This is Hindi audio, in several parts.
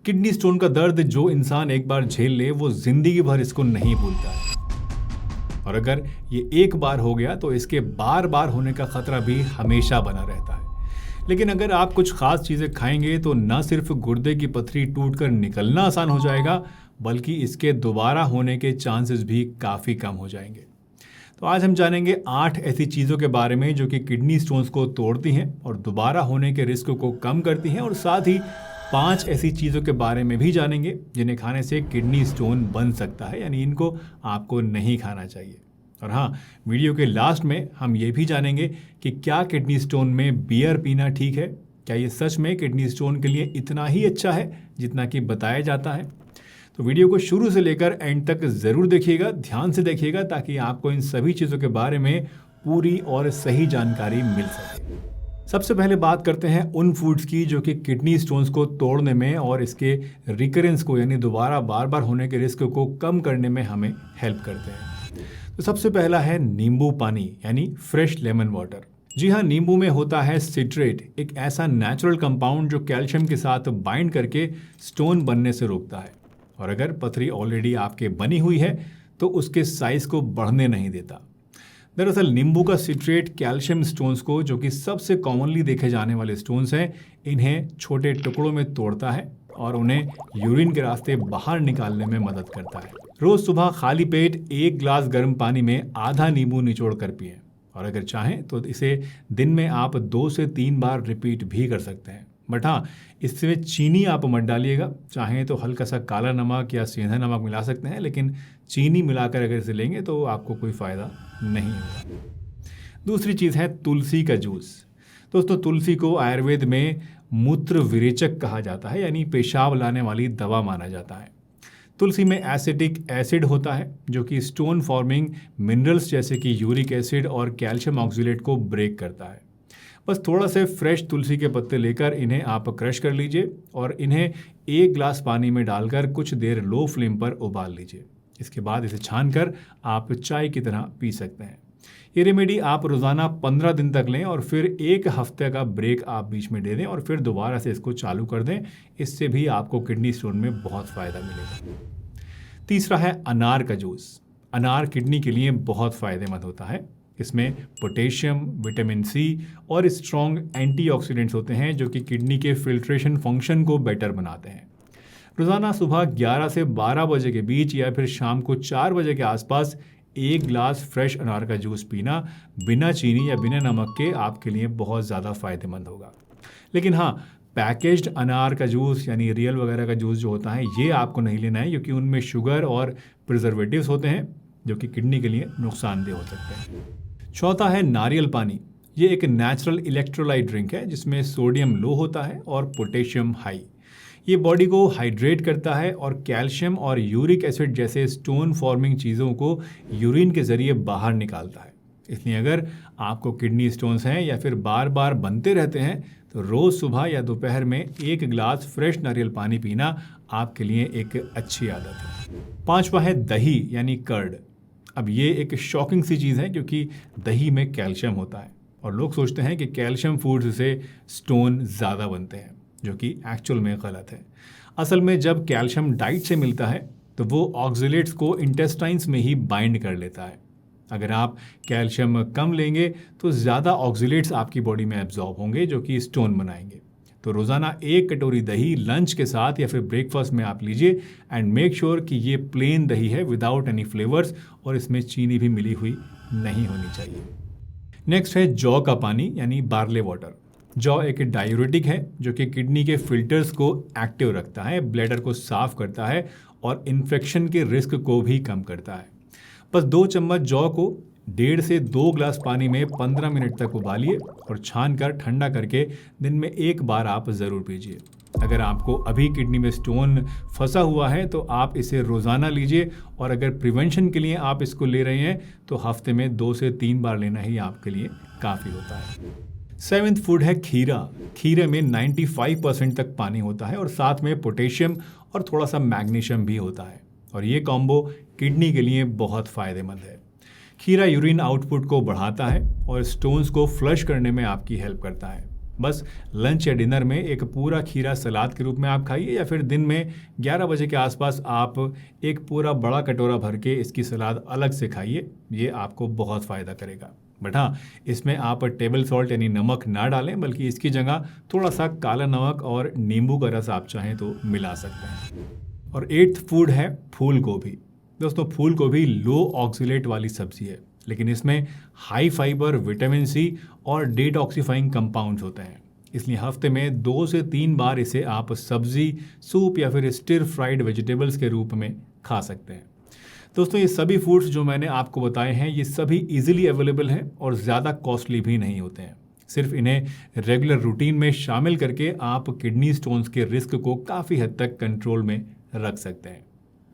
किडनी स्टोन का दर्द जो इंसान एक बार झेल ले वो जिंदगी भर इसको नहीं भूलता है, और अगर ये एक बार हो गया तो इसके बार बार होने का खतरा भी हमेशा बना रहता है। लेकिन अगर आप कुछ खास चीज़ें खाएंगे तो न सिर्फ गुर्दे की पथरी टूटकर निकलना आसान हो जाएगा, बल्कि इसके दोबारा होने के चांसेस भी काफ़ी कम हो जाएंगे। तो आज हम जानेंगे 8 ऐसी चीज़ों के बारे में जो कि किडनी स्टोन्स को तोड़ती हैं और दोबारा होने के रिस्क को कम करती हैं, और साथ ही 5 ऐसी चीज़ों के बारे में भी जानेंगे जिन्हें खाने से किडनी स्टोन बन सकता है, यानी इनको आपको नहीं खाना चाहिए। और हाँ, वीडियो के लास्ट में हम ये भी जानेंगे कि क्या किडनी स्टोन में बियर पीना ठीक है, क्या ये सच में किडनी स्टोन के लिए इतना ही अच्छा है जितना कि बताया जाता है। तो वीडियो को शुरू से लेकर एंड तक ज़रूर देखिएगा, ध्यान से देखिएगा, ताकि आपको इन सभी चीज़ों के बारे में पूरी और सही जानकारी मिल सके। सबसे पहले बात करते हैं उन फूड्स की जो कि किडनी स्टोन्स को तोड़ने में और इसके रिकरेंस को, यानी दोबारा बार बार होने के रिस्क को कम करने में हमें हेल्प करते हैं। तो सबसे पहला है नींबू पानी, यानी फ्रेश लेमन वाटर। जी हाँ, नींबू में होता है सिट्रेट, एक ऐसा नेचुरल कंपाउंड जो कैल्शियम के साथ बाइंड करके स्टोन बनने से रोकता है, और अगर पथरी ऑलरेडी आपके बनी हुई है तो उसके साइज को बढ़ने नहीं देता। दरअसल नींबू का सिट्रेट कैल्शियम स्टोन्स को, जो कि सबसे कॉमनली देखे जाने वाले स्टोन्स हैं, इन्हें छोटे टुकड़ों में तोड़ता है और उन्हें यूरिन के रास्ते बाहर निकालने में मदद करता है। रोज सुबह खाली पेट 1 ग्लास गर्म पानी में आधा नींबू निचोड़ कर पिएं, और अगर चाहें तो इसे दिन में आप 2 से 3 बार रिपीट भी कर सकते हैं। बट हाँ, इसमें चीनी आप मत डालिएगा, चाहें तो हल्का सा काला नमक या सेंधा नमक मिला सकते हैं, लेकिन चीनी मिलाकर अगर इसे लेंगे तो आपको कोई फ़ायदा नहीं होगा। दूसरी चीज़ है तुलसी का जूस। दोस्तों, तुलसी को आयुर्वेद में मूत्र विरेचक कहा जाता है, यानी पेशाब लाने वाली दवा माना जाता है। तुलसी में एसिटिक एसिड होता है जो कि स्टोन फॉर्मिंग मिनरल्स जैसे कि यूरिक एसिड और कैल्शियम ऑक्सीलेट को ब्रेक करता है। बस थोड़ा से फ्रेश तुलसी के पत्ते लेकर इन्हें आप क्रश कर लीजिए और इन्हें 1 ग्लास पानी में डालकर कुछ देर लो फ्लेम पर उबाल लीजिए। इसके बाद इसे छानकर आप चाय की तरह पी सकते हैं। ये रेमेडी आप रोज़ाना 15 दिन तक लें और फिर 1 हफ्ते का ब्रेक आप बीच में दे दें और फिर दोबारा से इसको चालू कर दें। इससे भी आपको किडनी स्टोन में बहुत फ़ायदा मिलेगा। तीसरा है अनार का जूस। अनार किडनी के लिए बहुत फ़ायदेमंद होता है। इसमें पोटेशियम, विटामिन सी और स्ट्रॉन्ग एंटीऑक्सीडेंट्स होते हैं जो कि किडनी के फिल्ट्रेशन फंक्शन को बेटर बनाते हैं। रोज़ाना सुबह 11 से 12 बजे के बीच या फिर शाम को 4 बजे के आसपास 1 ग्लास फ्रेश अनार का जूस पीना बिना चीनी या बिना नमक के आपके लिए बहुत ज़्यादा फ़ायदेमंद होगा। लेकिन हाँ, पैकेज्ड अनार का जूस यानी रियल वगैरह का जूस जो होता है, ये आपको नहीं लेना है, क्योंकि उनमें शुगर और प्रिजर्वेटिव्स होते हैं जो कि किडनी के लिए नुकसानदेह हो सकते हैं। चौथा है नारियल पानी। ये एक नेचुरल इलेक्ट्रोलाइट ड्रिंक है जिसमें सोडियम लो होता है और पोटेशियम हाई। ये बॉडी को हाइड्रेट करता है और कैल्शियम और यूरिक एसिड जैसे स्टोन फॉर्मिंग चीज़ों को यूरिन के ज़रिए बाहर निकालता है। इसलिए अगर आपको किडनी स्टोन्स हैं या फिर बार बार बनते रहते हैं तो रोज़ सुबह या दोपहर में 1 ग्लास फ्रेश नारियल पानी पीना आपके लिए एक अच्छी आदत है। पांचवा है दही यानी कर्ड। अब ये एक शॉकिंग सी चीज़ है क्योंकि दही में कैल्शियम होता है और लोग सोचते हैं कि कैल्शियम फूड्स से स्टोन ज़्यादा बनते हैं, जो कि एक्चुअल में गलत है। असल में जब कैल्शियम डाइट से मिलता है तो वो ऑक्सीलेट्स को इंटेस्टाइन्स में ही बाइंड कर लेता है। अगर आप कैल्शियम कम लेंगे तो ज़्यादा ऑक्सीलेट्स आपकी बॉडी में एब्जॉर्ब होंगे जो कि स्टोन बनाएंगे। तो रोज़ाना 1 कटोरी दही लंच के साथ या फिर ब्रेकफास्ट में आप लीजिए, एंड मेक श्योर कि ये प्लेन दही है विदाउट एनी फ्लेवर्स और इसमें चीनी भी मिली हुई नहीं होनी चाहिए। नेक्स्ट है जौ का पानी यानी बार्ले वाटर। जौ एक डायूरेटिक है जो कि किडनी के फिल्टर्स को एक्टिव रखता है, ब्लैडर को साफ करता है और इन्फेक्शन के रिस्क को भी कम करता है। बस 2 चम्मच जौ को 1.5 से 2 ग्लास पानी में 15 मिनट तक उबालिए और छान कर ठंडा करके दिन में 1 बार आप ज़रूर पीजिए। अगर आपको अभी किडनी में स्टोन फंसा हुआ है तो आप इसे रोज़ाना लीजिए, और अगर प्रिवेंशन के लिए आप इसको ले रहे हैं तो हफ्ते में 2 से 3 बार लेना ही आपके लिए काफ़ी होता है। 7th फूड है खीरा। खीरे में 95% तक पानी होता है और साथ में पोटेशियम और थोड़ा सा मैग्नीशियम भी होता है, और ये कॉम्बो किडनी के लिए बहुत फ़ायदेमंद है। खीरा यूरिन आउटपुट को बढ़ाता है और स्टोन्स को फ्लश करने में आपकी हेल्प करता है। बस लंच या डिनर में एक पूरा खीरा सलाद के रूप में आप खाइए, या फिर दिन में 11 बजे के आसपास आप एक पूरा बड़ा कटोरा भर के इसकी सलाद अलग से खाइए। ये आपको बहुत फ़ायदा करेगा। बट हाँ, इसमें आप टेबल सॉल्ट यानी नमक ना डालें, बल्कि इसकी जगह थोड़ा सा काला नमक और नींबू का रस आप चाहें तो मिला सकते हैं। और 8th फूड है फूल गोभी। दोस्तों, फूल गोभी लो ऑक्सीलेट वाली सब्जी है, लेकिन इसमें हाई फाइबर, विटामिन सी और डिटॉक्सिफाइंग कंपाउंड्स होते हैं। इसलिए हफ्ते में 2 से 3 बार इसे आप सब्जी, सूप या फिर स्टिर फ्राइड वेजिटेबल्स के रूप में खा सकते हैं। दोस्तों, ये सभी फूड्स जो मैंने आपको बताए हैं, ये सभी इजीली अवेलेबल हैं और ज़्यादा कॉस्टली भी नहीं होते हैं। सिर्फ इन्हें रेगुलर रूटीन में शामिल करके आप किडनी स्टोन्स के रिस्क को काफ़ी हद तक कंट्रोल में रख सकते हैं।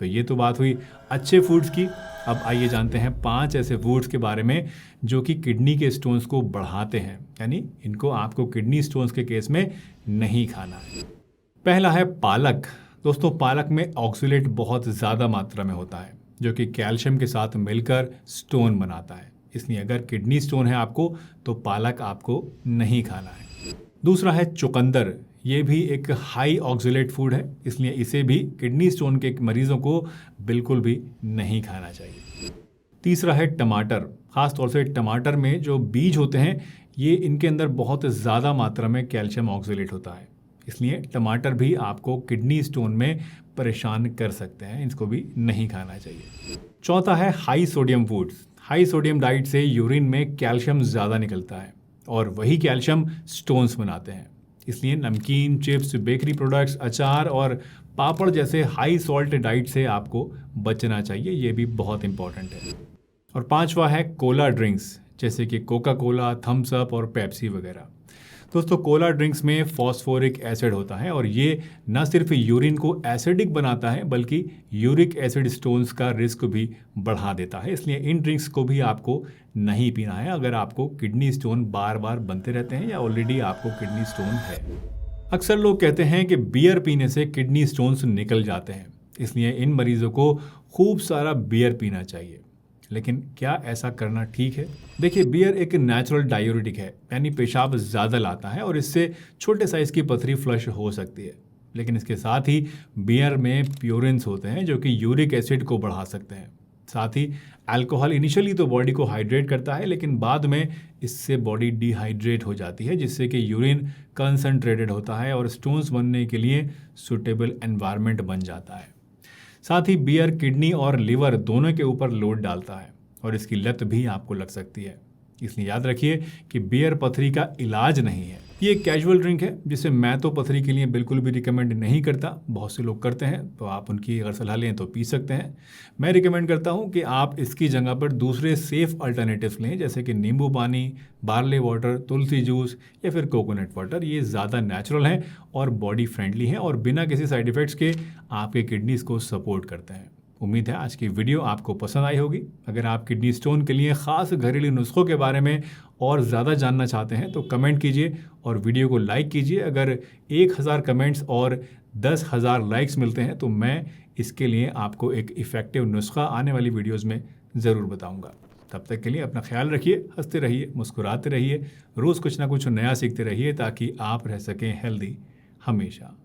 तो ये तो बात हुई अच्छे फूड्स की। अब आइए जानते हैं 5 ऐसे फूड्स के बारे में जो कि किडनी के स्टोन्स को बढ़ाते हैं, यानी इनको आपको किडनी स्टोन्स के केस में नहीं खाना है। पहला है पालक। दोस्तों, पालक में ऑक्सीलेट बहुत ज़्यादा मात्रा में होता है, जो कि कैल्शियम के साथ मिलकर स्टोन बनाता है। इसलिए अगर किडनी स्टोन है आपको, तो पालक आपको नहीं खाना है। दूसरा है चुकंदर। ये भी एक हाई ऑक्सीलेट फूड है, इसलिए इसे भी किडनी स्टोन के मरीजों को बिल्कुल भी नहीं खाना चाहिए। तीसरा है टमाटर। खासतौर से टमाटर में जो बीज होते हैं, ये इनके अंदर बहुत ज़्यादा मात्रा में कैल्शियम ऑक्सीलेट होता है, इसलिए टमाटर भी आपको किडनी स्टोन में परेशान कर सकते हैं, इसको भी नहीं खाना चाहिए। चौथा है high sodium foods. High sodium diet से यूरिन में कैल्शियम ज़्यादा निकलता है और वही कैल्शियम स्टोन्स बनाते हैं। इसलिए नमकीन, चिप्स, बेकरी प्रोडक्ट्स, अचार और पापड़ जैसे हाई सॉल्ट डाइट से आपको बचना चाहिए। ये भी बहुत इंपॉर्टेंट है। और पांचवा है कोला ड्रिंक्स, जैसे कि कोका कोला, थम्स अप और पेप्सी वगैरह। दोस्तों, कोला ड्रिंक्स में फॉस्फोरिक एसिड होता है और ये न सिर्फ यूरिन को एसिडिक बनाता है, बल्कि यूरिक एसिड स्टोन्स का रिस्क भी बढ़ा देता है। इसलिए इन ड्रिंक्स को भी आपको नहीं पीना है अगर आपको किडनी स्टोन बार बार बनते रहते हैं या ऑलरेडी आपको किडनी स्टोन है। अक्सर लोग कहते हैं कि बियर पीने से किडनी स्टोन्स निकल जाते हैं, इसलिए इन मरीजों को खूब सारा बियर पीना चाहिए। लेकिन क्या ऐसा करना ठीक है? देखिए, बियर एक नेचुरल डायूरेटिक है, यानी पेशाब ज़्यादा लाता है और इससे छोटे साइज़ की पथरी फ्लश हो सकती है। लेकिन इसके साथ ही बियर में प्योरेंस होते हैं जो कि यूरिक एसिड को बढ़ा सकते हैं। साथ ही अल्कोहल इनिशियली तो बॉडी को हाइड्रेट करता है, लेकिन बाद में इससे बॉडी डिहाइड्रेट हो जाती है, जिससे कि यूरिन कंसंट्रेटेड होता है और स्टोन्स बनने के लिए सुटेबल एनवायरनमेंट बन जाता है। साथ ही बियर किडनी और लिवर दोनों के ऊपर लोड डालता है और इसकी लत भी आपको लग सकती है। इसलिए याद रखिए कि बियर पथरी का इलाज नहीं है। ये एक कैजुअल ड्रिंक है जिसे मैं तो पथरी के लिए बिल्कुल भी रिकमेंड नहीं करता। बहुत से लोग करते हैं, तो आप उनकी अगर सलाह लें तो पी सकते हैं। मैं रिकमेंड करता हूँ कि आप इसकी जगह पर दूसरे सेफ अल्टरनेटिव्स लें, जैसे कि नींबू पानी, बार्ले वाटर, तुलसी जूस या फिर कोकोनट वाटर। ये ज़्यादा नेचुरल हैं और बॉडी फ्रेंडली हैं और बिना किसी साइड इफ़ेक्ट्स के आपके किडनीज़ को सपोर्ट करते हैं। उम्मीद है आज की वीडियो आपको पसंद आई होगी। अगर आप किडनी स्टोन के लिए ख़ास घरेलू नुस्खों के बारे में और ज़्यादा जानना चाहते हैं तो कमेंट कीजिए और वीडियो को लाइक कीजिए। अगर 1000 कमेंट्स और 10,000 लाइक्स मिलते हैं तो मैं इसके लिए आपको एक इफ़ेक्टिव नुस्खा आने वाली वीडियोज़ में ज़रूर बताऊँगा। तब तक के लिए अपना ख्याल रखिए, हंसते रहिए, मुस्कुराते रहिए, रोज़ कुछ ना कुछ नया सीखते रहिए ताकि आप रह सकें हेल्दी हमेशा।